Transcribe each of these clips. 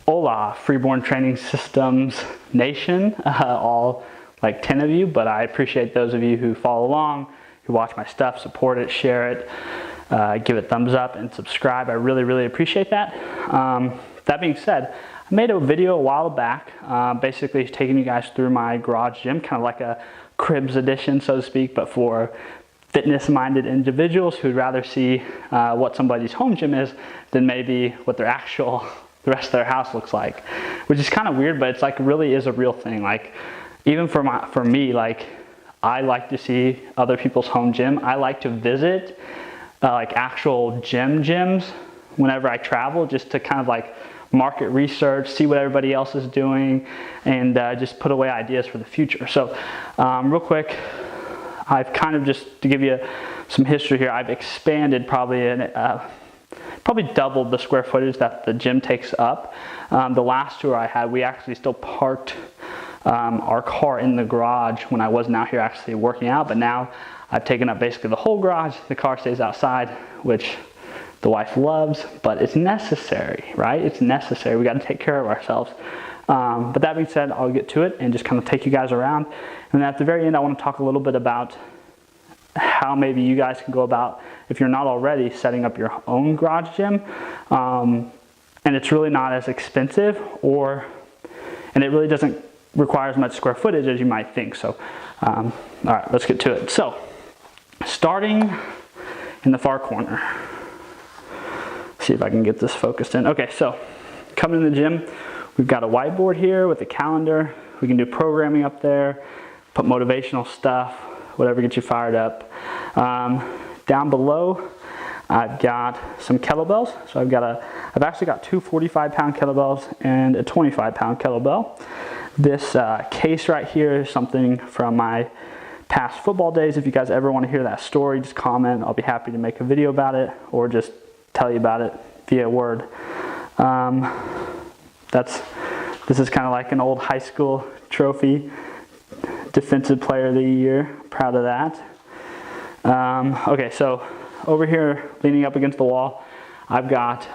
Hola, Freeborn Training Systems Nation, all like 10 of you, but I appreciate those of you who follow along, who watch my stuff, support it, share it, give it thumbs up and subscribe. I really appreciate that. That being said, I made a video a while back, basically taking you guys through my garage gym, kind of like a cribs edition, so to speak, but for fitness-minded individuals who'd rather see what somebody's home gym is than maybe what the rest of their house looks like, which is kind of weird, but it's like really is a real thing. Like even for me, like I like to see other people's home gym. I like to visit like actual gyms whenever I travel, just to kind of like market research, see what everybody else is doing, and just put away ideas for the future. So real quick, I've kind of, just to give you some history here, I've expanded probably doubled the square footage that the gym takes up. The last tour I had, we actually still parked our car in the garage when I wasn't out here actually working out, but now I've taken up basically the whole garage. The car stays outside, which the wife loves, but it's necessary, right? It's necessary. We got to take care of ourselves. But that being said, I'll get to it and just kind of take you guys around. And then at the very end, I want to talk a little bit about how maybe you guys can go about, if you're not already, setting up your own garage gym. And it's really not as expensive, and it really doesn't require as much square footage as you might think. So, all right, let's get to it. So, starting in the far corner. See if I can get this focused in. Okay, so coming in the gym, we've got a whiteboard here with a calendar. We can do programming up there, put motivational stuff, whatever gets you fired up. Down below, I've got some kettlebells. So I've actually got two 45-pound kettlebells and a 25-pound kettlebell. This case right here is something from my past football days. If you guys ever want to hear that story, just comment. I'll be happy to make a video about it or just tell you about it via word. This is kind of like an old high school trophy. Defensive Player of the Year, proud of that. Okay, so over here, leaning up against the wall, I've got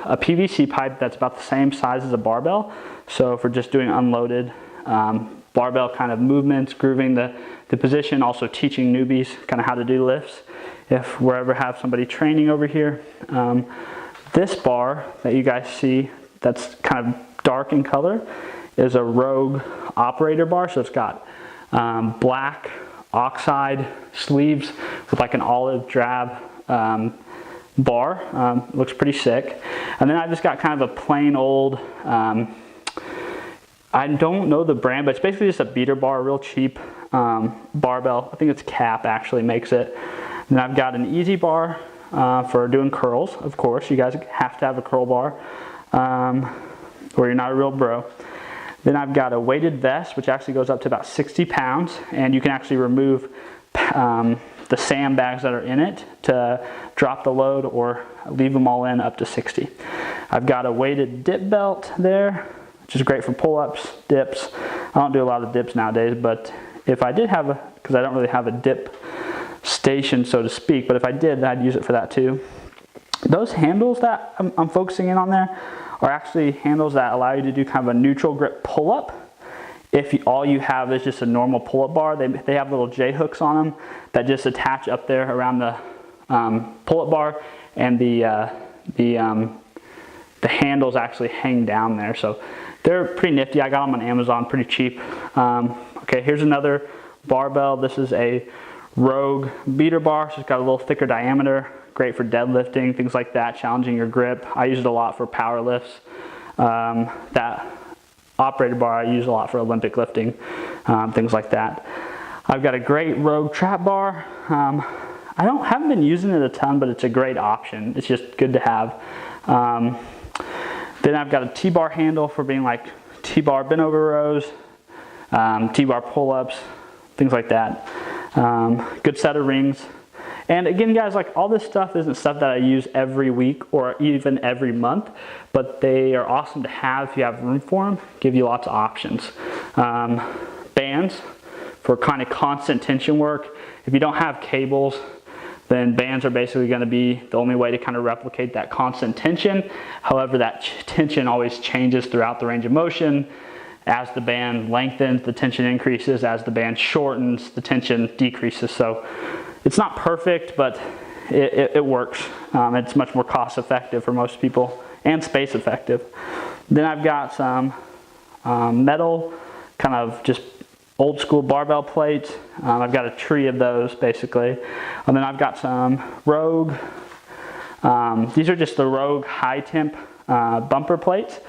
a PVC pipe that's about the same size as a barbell. So for just doing unloaded barbell kind of movements, grooving the position, also teaching newbies kind of how to do lifts. If we ever have somebody training over here, this bar that you guys see that's kind of dark in color is a Rogue operator bar. So it's got black oxide sleeves with like an olive drab bar. Looks pretty sick. And then I just got kind of a plain old, I don't know the brand, but it's basically just a beater bar, a real cheap barbell. I think it's Cap actually makes it. Then I've got an easy bar for doing curls, of course. You guys have to have a curl bar or you're not a real bro. Then I've got a weighted vest, which actually goes up to about 60 pounds, and you can actually remove the sandbags that are in it to drop the load or leave them all in up to 60. I've got a weighted dip belt there, which is great for pull-ups, dips. I don't do a lot of dips nowadays, but if I did have because I don't really have a dip station, so to speak, but if I did, I'd use it for that too. Those handles that I'm focusing in on there are actually handles that allow you to do kind of a neutral grip pull-up. If all you have is just a normal pull-up bar, they have little J hooks on them that just attach up there around the pull-up bar, and the handles actually hang down there. So they're pretty nifty. I got them on Amazon, pretty cheap. Okay, here's another barbell. This is a Rogue beater bar, so it's got a little thicker diameter. Great for deadlifting, things like that, challenging your grip. I use it a lot for power lifts. That operated bar I use a lot for Olympic lifting, things like that. I've got a great Rogue trap bar. I haven't been using it a ton, but it's a great option. It's just good to have. Then I've got a T-bar handle for being like T-bar bent over rows, T-bar pull-ups, things like that. Good set of rings. And again, guys, like all this stuff isn't stuff that I use every week or even every month, but they are awesome to have if you have room for them. Give you lots of options. Bands for kind of constant tension work. If you don't have cables, then bands are basically going to be the only way to kind of replicate that constant tension. However, that tension always changes throughout the range of motion. As the band lengthens, the tension increases. As the band shortens, the tension decreases. So it's not perfect, but it works. It's much more cost effective for most people and space effective. Then I've got some metal, kind of just old school barbell plates. I've got a tree of those basically. And then I've got some Rogue. These are just the Rogue high temp bumper plates.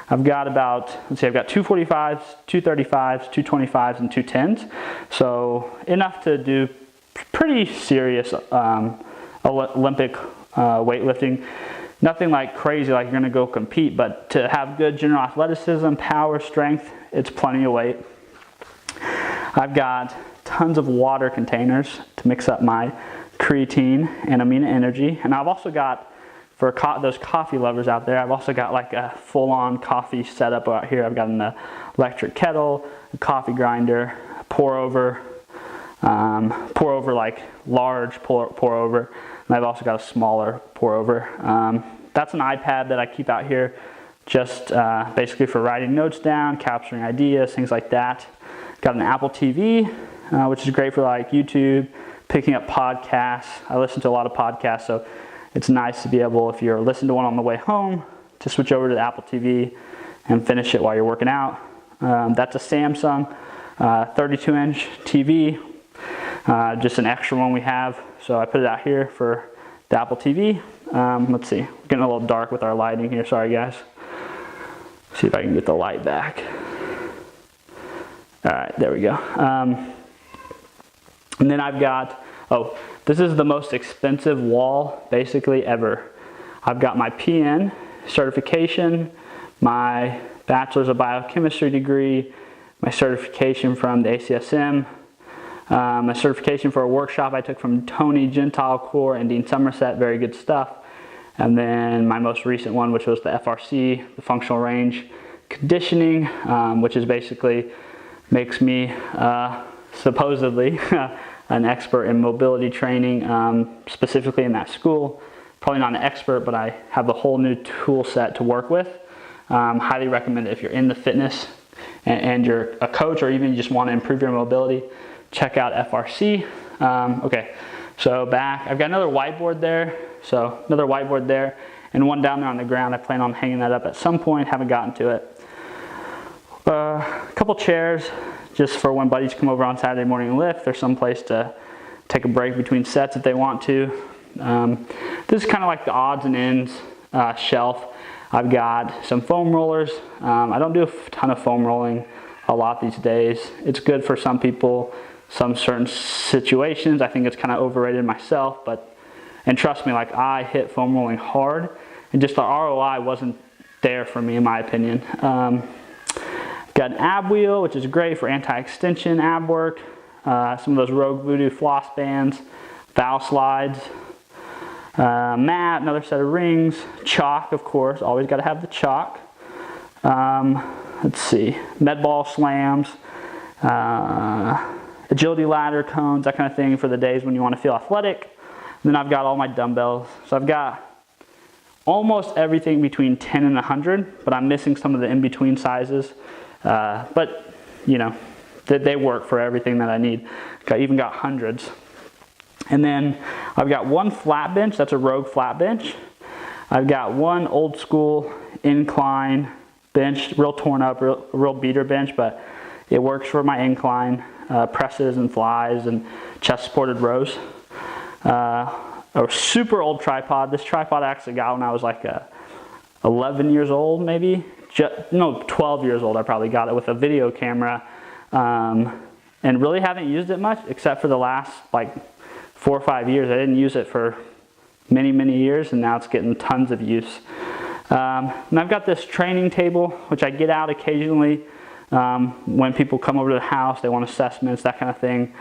I've got about, let's see, I've got 245s, 235s, 225s, and 210s. So enough to do pretty serious Olympic weightlifting. Nothing like crazy like you're gonna go compete, but to have good general athleticism, power, strength, it's plenty of weight. I've got tons of water containers to mix up my creatine and amino energy. And I've also got, for those coffee lovers out there, I've also got like a full-on coffee setup out here. I've got an electric kettle, a coffee grinder, pour over like large pour over. And I've also got a smaller pour over. That's an iPad that I keep out here just basically for writing notes down, capturing ideas, things like that. Got an Apple TV, which is great for like YouTube, picking up podcasts. I listen to a lot of podcasts, so it's nice to be able, if you're listening to one on the way home, to switch over to the Apple TV and finish it while you're working out. That's a Samsung 32-inch TV, just an extra one we have. So I put it out here for the Apple TV. Let's see, we're getting a little dark with our lighting here. Sorry guys. See if I can get the light back. All right, there we go. And then I've got, this is the most expensive wall basically ever. I've got my PN certification, my Bachelor's of Biochemistry degree, my certification from the ACSM, my certification for a workshop I took from Tony Gentile Core and Dean Somerset, very good stuff. And then my most recent one, which was the FRC, the Functional Range Conditioning, which is basically makes me supposedly an expert in mobility training, specifically in that school. Probably not an expert, but I have a whole new tool set to work with. Highly recommend it if you're in the fitness and you're a coach, or even you just want to improve your mobility. Check out FRC. Okay, so back, I've got another whiteboard there. So another whiteboard there, and one down there on the ground. I plan on hanging that up at some point, haven't gotten to it. A couple chairs, just for when buddies come over on Saturday morning and lift. There's some place to take a break between sets if they want to. This is kind of like the odds and ends shelf. I've got some foam rollers. I don't do a ton of foam rolling a lot these days. It's good for some people, some certain situations. I think it's kind of overrated myself, and trust me, like I hit foam rolling hard, and just the ROI wasn't there for me in my opinion. Got an ab wheel, which is great for anti-extension ab work. Some of those Rogue Voodoo floss bands, valve slides, mat, another set of rings, chalk, of course, always got to have the chalk. Let's see, med ball slams, agility ladder cones, that kind of thing for the days when you want to feel athletic. And then I've got all my dumbbells. So I've got almost everything between 10 and 100, but I'm missing some of the in-between sizes. But you know, they work for everything that I need. I even got hundreds. And then I've got one flat bench, that's a Rogue flat bench. I've got one old school incline bench, real torn up, real beater bench, but it works for my incline presses and flies and chest supported rows. A super old tripod. This tripod I actually got when I was like 11 years old, maybe. No, 12 years old I probably got it, with a video camera. And really haven't used it much except for the last like 4 or 5 years. I didn't use it for many years, and now it's getting tons of use. And I've got this training table, which I get out occasionally when people come over to the house, they want assessments, that kind of thing.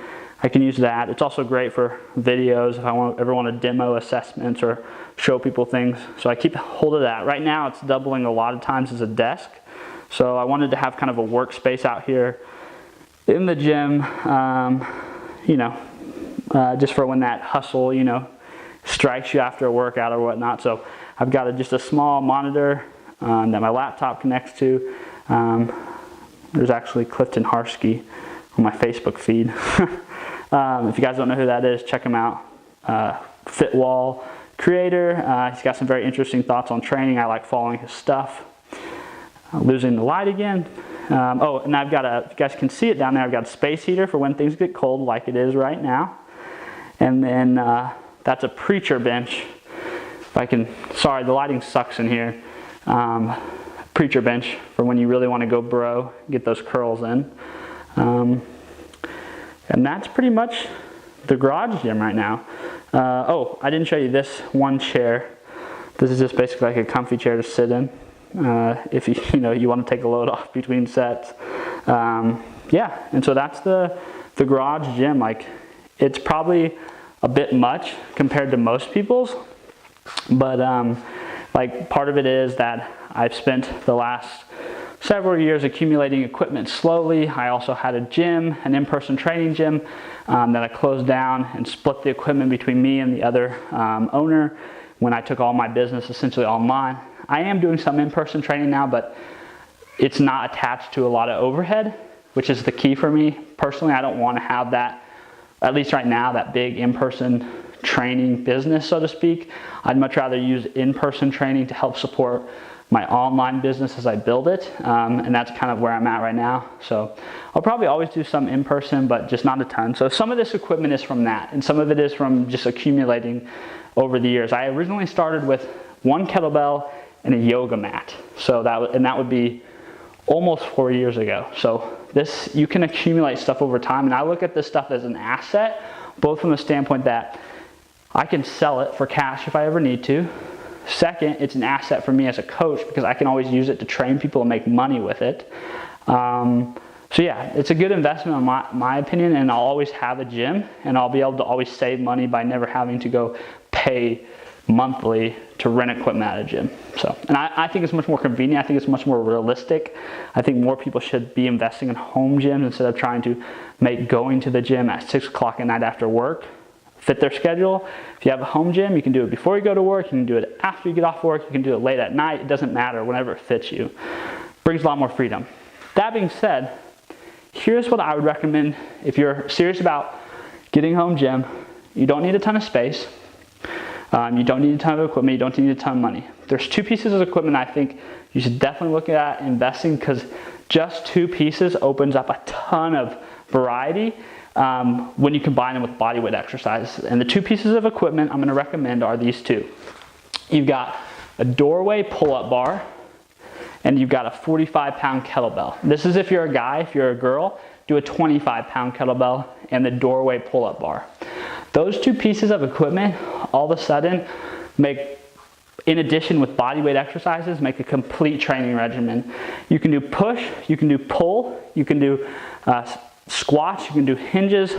I can use that. It's also great for videos if I ever want to demo assessments or show people things. So I keep hold of that. Right now it's doubling a lot of times as a desk. So I wanted to have kind of a workspace out here in the gym. You know, just for when that hustle, you know, strikes you after a workout or whatnot. So I've got just a small monitor that my laptop connects to. There's actually Clifton Harsky on my Facebook feed. If you guys don't know who that is, check him out. Fitwall creator. He's got some very interesting thoughts on training. I like following his stuff. Losing the light again. Oh, and I've got if you guys can see it down there, I've got a space heater for when things get cold like it is right now. And then that's a preacher bench. If I can, sorry, the lighting sucks in here. Preacher bench for when you really want to go bro, get those curls in. And that's pretty much the garage gym right now. Oh, I didn't show you this one chair. This is just basically like a comfy chair to sit in. If you want to take a load off between sets. Yeah, and so that's the garage gym. Like, it's probably a bit much compared to most people's, but like, part of it is that I've spent the last several years accumulating equipment slowly. I also had a gym, an in-person training gym, that I closed down and split the equipment between me and the other owner when I took all my business essentially online. I am doing some in-person training now, but it's not attached to a lot of overhead, which is the key for me. Personally, I don't want to have that, at least right now, that big in-person training business, so to speak. I'd much rather use in-person training to help support my online business as I build it, and that's kind of where I'm at right now. So I'll probably always do some in-person, but just not a ton. So some of this equipment is from that, and some of it is from just accumulating over the years. I originally started with one kettlebell and a yoga mat. So that would be almost 4 years ago. So you can accumulate stuff over time, and I look at this stuff as an asset, both from the standpoint that I can sell it for cash if I ever need to. Second, it's an asset for me as a coach because I can always use it to train people and make money with it. So yeah, it's a good investment in my opinion, and I'll always have a gym, and I'll be able to always save money by never having to go pay monthly to rent equipment at a gym. So, and I think it's much more convenient. I think it's much more realistic. I think more people should be investing in home gyms instead of trying to make going to the gym at 6 o'clock at night after work fit their schedule. If you have a home gym, you can do it before you go to work, you can do it after you get off work, you can do it late at night. It doesn't matter, whenever it fits you. Brings a lot more freedom. That being said, here's what I would recommend if you're serious about getting a home gym. You don't need a ton of space. You don't need a ton of equipment. You don't need a ton of money. There's 2 pieces of equipment I think you should definitely look at investing, because just 2 pieces opens up a ton of variety when you combine them with bodyweight exercises. And the 2 pieces of equipment I'm going to recommend are these 2. You've got a doorway pull-up bar, and you've got a 45-pound kettlebell. This is if you're a guy. If you're a girl, do a 25-pound kettlebell and the doorway pull-up bar. Those 2 pieces of equipment all of a sudden make, in addition with bodyweight exercises, make a complete training regimen. You can do push, you can do pull, you can do squats, you can do hinges,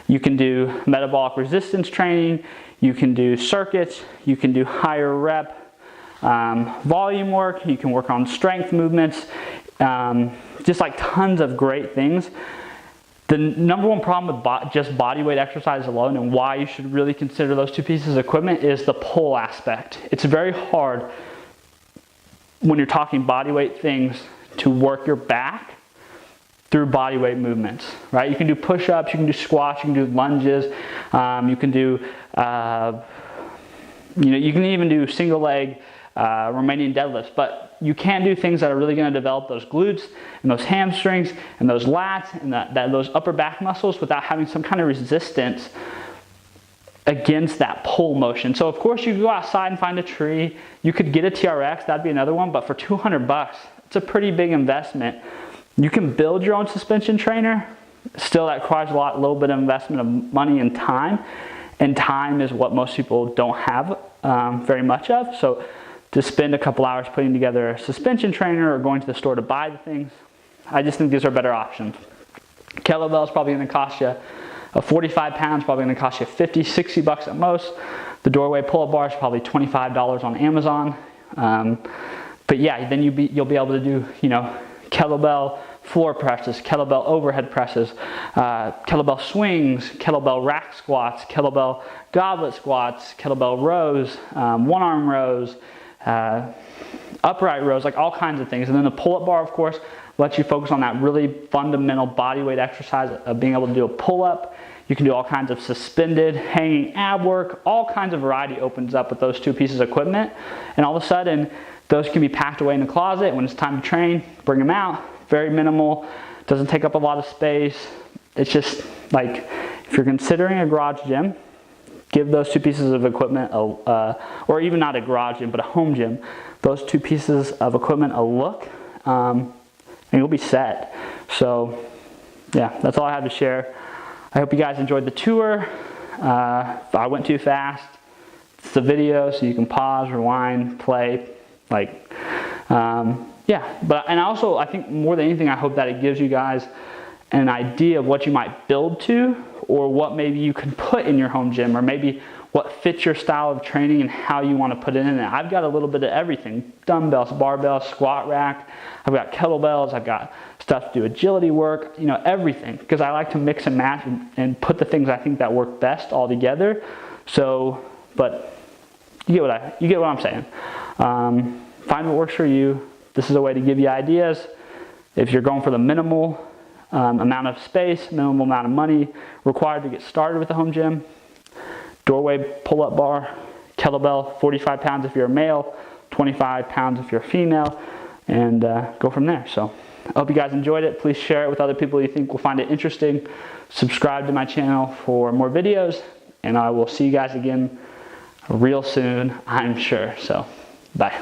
you can do metabolic resistance training, you can do circuits, you can do higher rep volume work, you can work on strength movements, just like tons of great things. The number one problem with just bodyweight exercise alone, and why you should really consider those 2 pieces of equipment, is the pull aspect. It's very hard when you're talking bodyweight things to work your back through bodyweight movements, right? You can do push-ups, you can do squats, you can do lunges, you can do, you can even do single leg Romanian deadlifts, but you can't do things that are really going to develop those glutes and those hamstrings and those lats and those upper back muscles without having some kind of resistance against that pull motion. So of course you could go outside and find a tree. You could get a TRX, that'd be another one, but for $200, it's a pretty big investment. You can build your own suspension trainer. Still, that requires a little bit of investment of money and time is what most people don't have very much of. So to spend a couple hours putting together a suspension trainer or going to the store to buy the things, I just think these are better options. Kettlebell is probably going to cost you, 45 pounds probably going to cost you 50, 60 bucks at most. The doorway pull-up bar is probably $25 on Amazon. But yeah, then you'll be able to do, kettlebell floor presses, kettlebell overhead presses, kettlebell swings, kettlebell rack squats, kettlebell goblet squats, kettlebell rows, one-arm rows, upright rows, like all kinds of things. And then the pull-up bar, of course, lets you focus on that really fundamental body weight exercise of being able to do a pull-up. You can do all kinds of suspended, hanging ab work. All kinds of variety opens up with those two pieces of equipment. And all of a sudden, those can be packed away in the closet. When it's time to train, bring them out. Very minimal, doesn't take up a lot of space. It's just like, if you're considering a garage gym, give those two pieces of equipment, or even not a garage gym, but a home gym, those two pieces of equipment a look, and you'll be set. So yeah, that's all I have to share. I hope you guys enjoyed the tour. If I went too fast, it's the video, so you can pause, rewind, play, like, yeah. And also, I think more than anything, I hope that it gives you guys an idea of what you might build to, or what maybe you can put in your home gym, or maybe what fits your style of training and how you want to put it in there. I've got a little bit of everything: dumbbells, barbells, squat rack. I've got kettlebells. I've got stuff to do agility work, you know, everything, because I like to mix and match and put the things I think that work best all together. So, but you get what I'm saying. Find what works for you. This is a way to give you ideas. If you're going for the minimal amount of space, minimal amount of money required to get started with the home gym, doorway pull-up bar, kettlebell, 45 pounds if you're a male, 25 pounds if you're a female, and go from there. So I hope you guys enjoyed it. Please share it with other people you think will find it interesting. Subscribe to my channel for more videos, and I will see you guys again real soon, I'm sure. So bye.